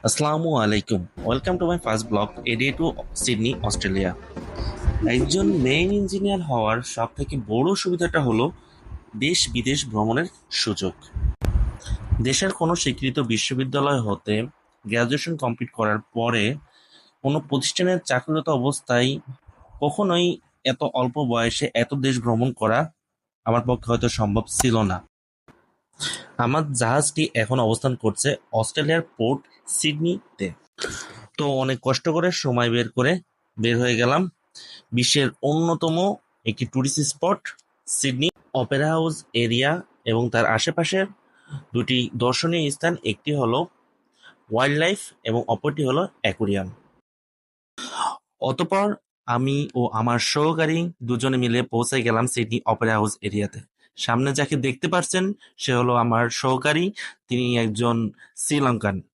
আসসালামু আলাইকুম। Welcome to my first blog a day to Sydney, Australia. একজন main engineer হওয়ার সব থেকে বড় সুবিধাটা হলো দেশ বিদেশ ভ্রমণের সুযোগ। দেশের কোনো স্বীকৃত বিশ্ববিদ্যালয় হতে গ্র্যাজুয়েশন কমপ্লিট করার পরে কোনো প্রতিষ্ঠানের চাকরিরত অবস্থায় কখনোই এত অল্প বয়সে এত দেশ ভ্রমণ করা আমার পক্ষে হয়তো সম্ভব ছিল না। আমার জাহাজটি এখন অবস্থান করছে অস্ট্রেলিয়ার পোর্ট সিডনিতে। তো অনেক কষ্ট করে সময় বের করে বের হয়ে গেলাম বিশ্বের অন্যতম একটি tourist spot Sydney Opera house area এবং তার আশেপাশের দুটি দর্শনীয় স্থান, একটি হলো ওয়াইল্ড লাইফ এবং অপরটি হলো অ্যাকুরিয়াম। অতঃপর আমি ও আমার সহকারী দুজনে মিলে পৌঁছে গেলাম সিডনি অপেরা হাউস এরিয়াতে। সামনে যাকে দেখতে পাচ্ছেন সে হলো আমার সহকারী, তিনি একজন শ্রীলঙ্কান।